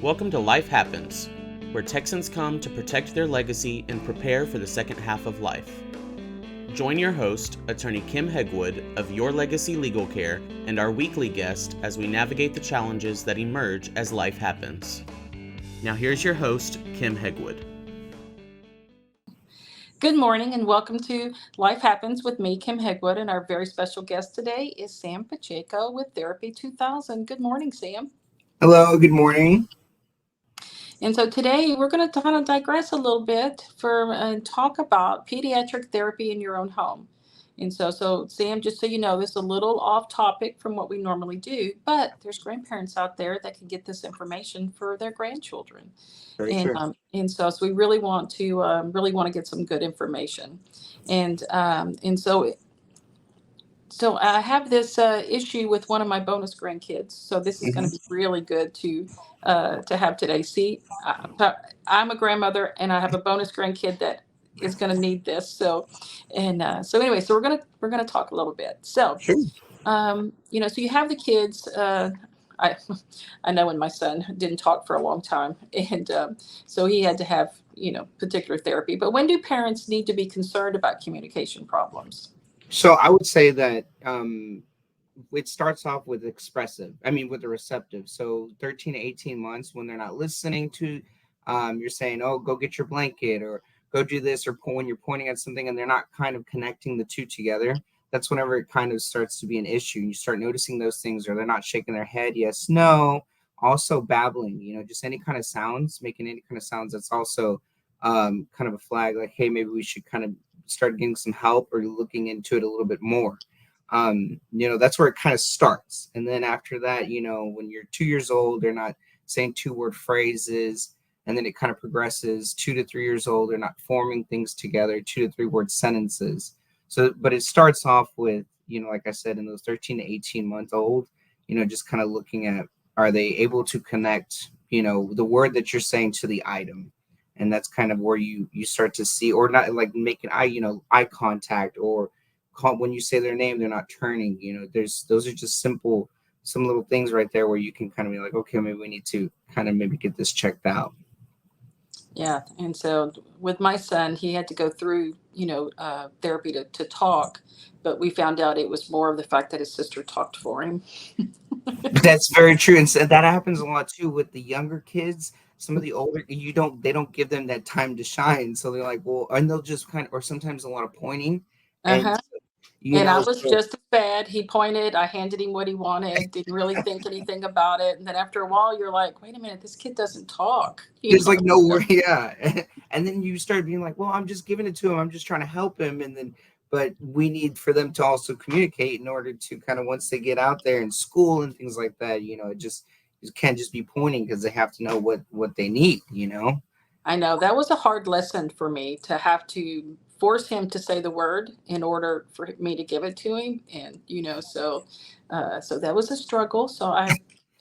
Welcome to Life Happens, where Texans come to protect their legacy and prepare for the second half of life. Join your host, attorney Kim Hegwood of Your Legacy Legal Care, and our weekly guest as we navigate the challenges that emerge as life happens. Now here's your host, Kim Hegwood. Good morning and welcome to Life Happens with me, Kim Hegwood, and our very special guest today is Sam Pacheco with Therapy 2000. Good morning, Sam. Hello, good morning. And so today we're going to kind of digress a little bit and talk about pediatric therapy in your own home. And so Sam, just so you know, this is a little off topic from what we normally do, but there's grandparents out there that can get this information for their grandchildren. Very And true. so we really want to get some good information, and so I have this issue with one of my bonus grandkids. So this is going to be really good to have today. See, I'm a grandmother and I have a bonus grandkid that is going to need this. So anyway, so we're gonna talk a little bit. So Sure. so you have the kids. I I know when my son didn't talk for a long time, and so he had to have particular therapy. But when do parents need to be concerned about communication problems? So I would say that it starts off with with the receptive. So 13 to 18 months when they're not listening to, you're saying, oh, go get your blanket or go do this, or when you're pointing at something and they're not kind of connecting the two together, that's whenever it kind of starts to be an issue. You start noticing those things, or they're not shaking their head, yes, no. Also babbling, just any kind of sounds, making any kind of sounds. That's also kind of a flag, like, hey, maybe we should kind of start getting some help or looking into it a little bit more. That's where it kind of starts. And then after that, when you're 2 years old, they're not saying 2-word phrases. And then it kind of progresses. 2 to 3 years old, they're not forming things together, 2 to 3 word sentences. So, but it starts off with, like I said, in those 13 to 18 month old, just kind of looking at, are they able to connect, the word that you're saying to the item? And that's kind of where you start to see, or not like making eye contact, or when you say their name, they're not turning. Those are just some little things right there where you can kind of be like, okay, maybe we need to kind of maybe get this checked out. Yeah, and so with my son, he had to go through, therapy to talk, but we found out it was more of the fact that his sister talked for him. That's very true, and so that happens a lot too with the younger kids. Some of the older, they don't give them that time to shine, so they're like, well, and they'll just kind of, or sometimes a lot of pointing, and Uh-huh. And I was so just as bad. He pointed, I handed him what he wanted, didn't really think anything about it. And then after a while, you're like, wait a minute, this kid doesn't talk. there's like no word, yeah. And then you start being like, well, I'm just giving it to him, I'm just trying to help him, and then but we need for them to also communicate in order to kind of, once they get out there in school and things like that, it can't just be pointing, because they have to know what they need. I know that was a hard lesson for me to have to force him to say the word in order for me to give it to him. And, so that was a struggle.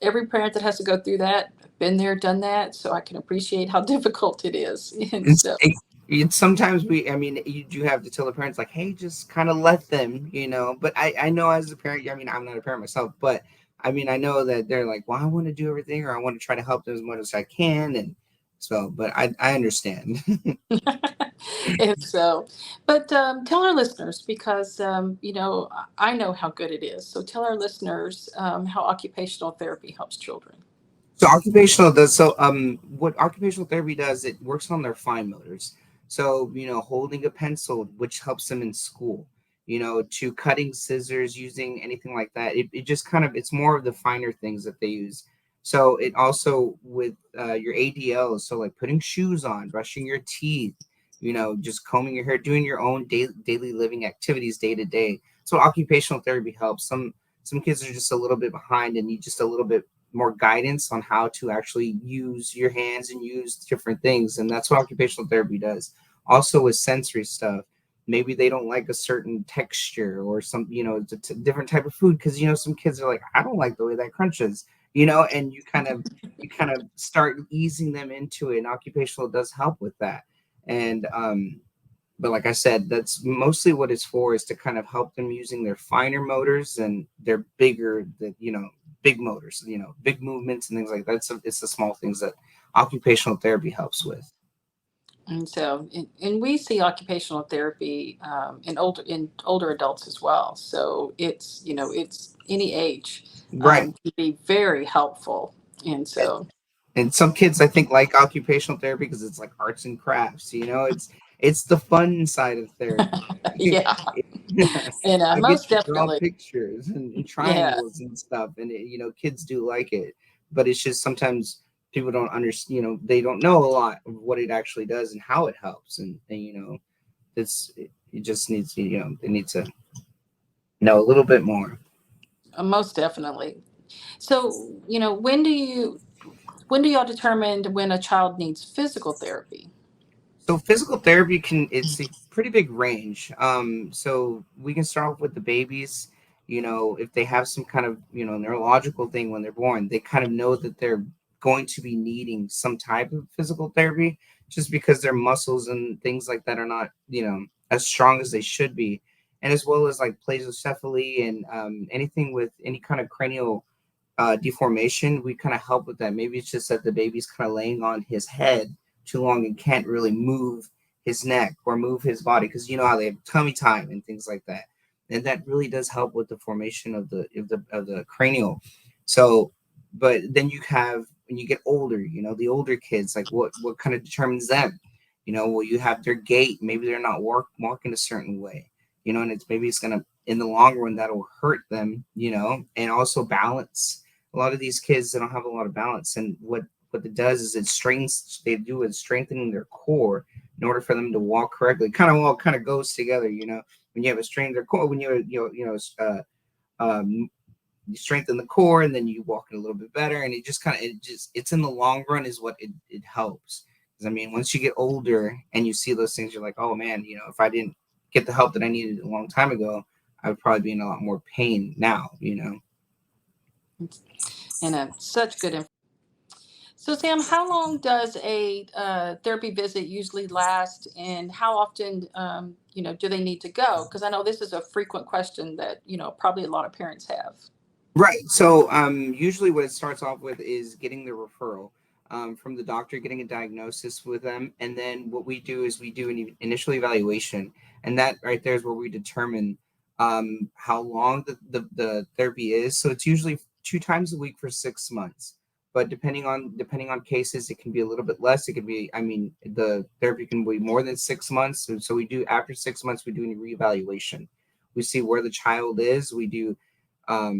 Every parent that has to go through that, I've been there, done that. So I can appreciate how difficult it is. And it's, so, it's sometimes you do have to tell the parents, like, hey, just kind of let them. But I know as a parent, I'm not a parent myself, but I know that they're like, well, I want to do everything, or I want to try to help them as much as I can. And so, but I understand. and so, but tell our listeners, because, I know how good it is. So tell our listeners how occupational therapy helps children. So occupational does what occupational therapy does, it works on their fine motors. So, holding a pencil, which helps them in school, to cutting scissors, using anything like that. It just kind of, it's more of the finer things that they use. So it also with your ADLs, so like putting shoes on, brushing your teeth, just combing your hair, doing your own daily living activities day to day. So occupational therapy helps. Some kids are just a little bit behind and need just a little bit more guidance on how to actually use your hands and use different things. And that's what occupational therapy does. Also with sensory stuff, maybe they don't like a certain texture or some, different type of food. Cause some kids are like, I don't like the way that crunches, and you kind of start easing them into it. And occupational does help with that. And, but like I said, that's mostly what it's for, is to kind of help them using their finer motors and their big motors, big movements and things like that. So it's the small things that occupational therapy helps with. And so, and we see occupational therapy in older adults as well. So it's any age Right. can be very helpful. And so, And some kids I think like occupational therapy because it's like arts and crafts, it's the fun side of therapy. yeah, and I get most to draw definitely, pictures and yeah. triangles and stuff, and kids do like it, but it's just sometimes people don't understand. They don't know a lot of what it actually does and how it helps, and it just needs to, they need to know a little bit more. Most definitely. So, when do y'all determine when a child needs physical therapy? So physical therapy it's a pretty big range. So we can start off with the babies. If they have some kind of, neurological thing when they're born, they kind of know that they're going to be needing some type of physical therapy just because their muscles and things like that are not, as strong as they should be. And as well as like plazocephaly and anything with any kind of cranial deformation, we kind of help with that. Maybe it's just that the baby's kind of laying on his head too long and can't really move his neck or move his body because you know how they have tummy time and things like that, and that really does help with the formation of the cranial. So, but then you have when you get older, the older kids, like what kind of determines them? Well, you have their gait. Maybe they're not walking a certain way, and it's gonna in the long run that'll hurt them, and also balance. A lot of these kids, they don't have a lot of balance, and what it does is it strengthening their core in order for them to walk correctly. All kind of goes together, when you have a strained their core, when you strengthen the core and then you walk it a little bit better, and it's in the long run is what it helps. Because I mean, once you get older and you see those things, you're like, oh man, if I didn't get the help that I needed a long time ago, I would probably be in a lot more pain now. And such good information. So, Sam, how long does a therapy visit usually last, and how often, do they need to go? Because I know this is a frequent question that probably a lot of parents have. Right. So usually what it starts off with is getting the referral from the doctor, getting a diagnosis with them. And then what we do is we do an initial evaluation. And that right there is where we determine how long the therapy is. So it's usually 2 times a week for 6 months. But depending on cases, it can be a little bit less. It could be, I mean, the therapy can be more than 6 months. So we do, after 6 months, we do a reevaluation. We see where the child is. We do a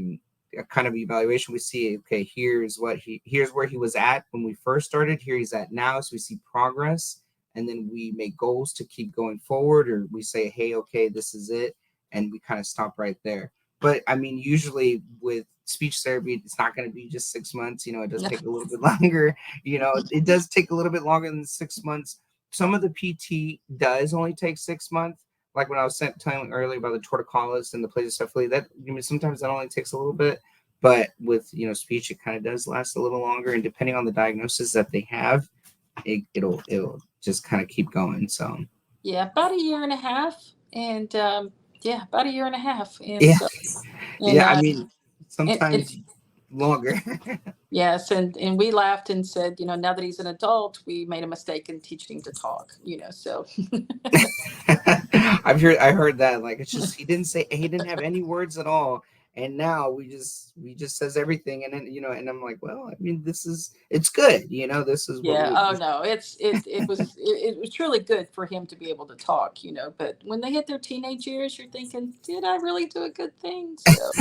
kind of evaluation. We see, okay, here's where he was at when we first started, here he's at now. So we see progress, and then we make goals to keep going forward, or we say, hey, okay, this is it, and we kind of stop right there. But I mean, usually with speech therapy, it's not going to be just 6 months. It does take a little bit longer. It does take a little bit longer than 6 months. Some of the PT does only take 6 months. Like when I was telling earlier about the torticollis and the plazocephaly, that sometimes that only takes a little bit, but with speech, it kind of does last a little longer. And depending on the diagnosis that they have, it'll just kind of keep going. So Yeah, about a year and a half, and about a year and a half, and yeah, so and yeah. I mean, and sometimes longer. yes, and we laughed and said, now that he's an adult, we made a mistake in teaching him to talk. So I heard that, like, it's just he didn't have any words at all, and now we just says everything, and then and I'm like, well, I mean, it's good, this is what yeah. we Oh no, it was truly good for him to be able to talk. But when they hit their teenage years, you're thinking, did I really do a good thing? So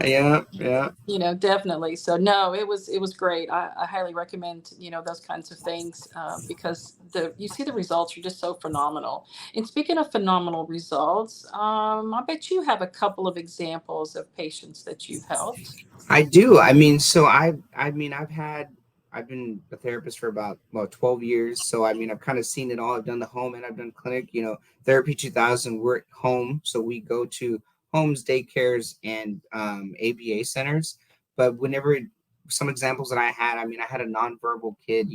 yeah. definitely. So no, it was great. I highly recommend those kinds of things because you see the results are just so phenomenal. And speaking of phenomenal results, I bet you have a couple of examples of patients that you've helped. I do. I mean, so I've been a therapist for about 12 years. So I mean, I've kind of seen it all. I've done the home and I've done clinic. Therapy 2000. We're at home, so we go to homes, daycares, and ABA centers. But whenever some examples that I had, I mean, I had a nonverbal kid,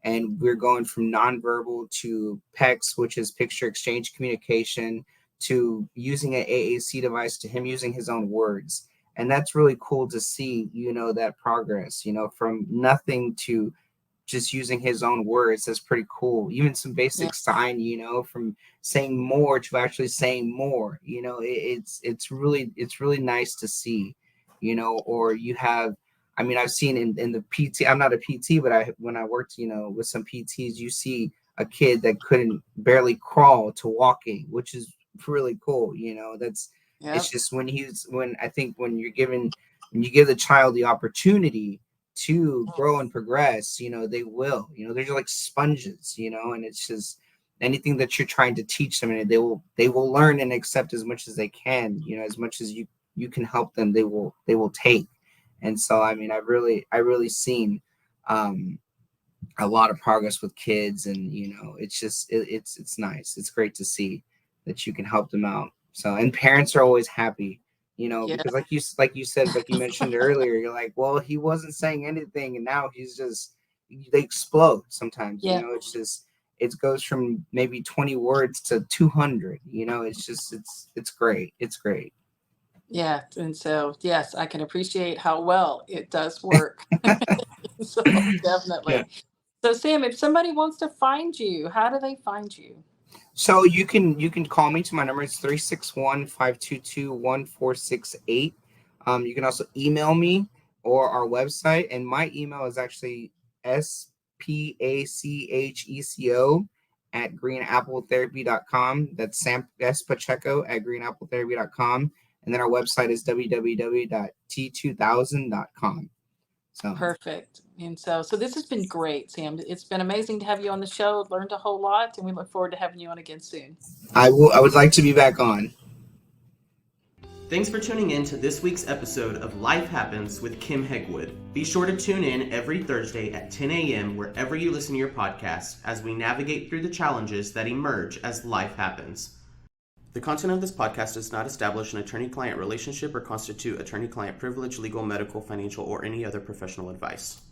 and we're going from nonverbal to PECS, which is picture exchange communication, to using an AAC device, to him using his own words. And that's really cool to see, that progress, from nothing to just using his own words. That's pretty cool. Even some Yeah. basic sign, from saying more to actually saying more, it's really nice to see, or you have, I mean, I've seen in the PT, I'm not a PT, but when I worked, with some PTs, you see a kid that couldn't barely crawl to walking, which is really cool. It's Yep. just when I think when you give the child the opportunity to grow and progress, they will, they're just like sponges, and it's just anything that you're trying to teach them, and they will learn and accept as much as they can, as much as you can help them, they will take. And so, I mean, I really seen a lot of progress with kids, and it's just it's nice. It's great to see that you can help them out. So, and parents are always happy, Yeah. because like you said, like you mentioned earlier, you're like, well, he wasn't saying anything, and now they explode sometimes. Yeah. It's just it goes from maybe 20 words to 200. It's great. It's great. Yeah. And so, yes, I can appreciate how well it does work. So Yeah. definitely. So Sam, if somebody wants to find you, how do they find you? So you can call me to my number. It's 361-522-1468. You can also email me or our website, and my email is actually spacheco at greenappletherapy.com. That's Sam S. Pacheco at greenappletherapy.com. And then our website is www.t2000.com. So Perfect. And so this has been great, Sam. It's been amazing to have you on the show. Learned a whole lot, and we look forward to having you on again soon. I would like to be back on. Thanks for tuning in to this week's episode of Life Happens with Kim Hegwood. Be sure to tune in every Thursday at 10 a.m. wherever you listen to your podcast as we navigate through the challenges that emerge as life happens. The content of this podcast does not establish an attorney-client relationship or constitute attorney-client privilege, legal, medical, financial, or any other professional advice.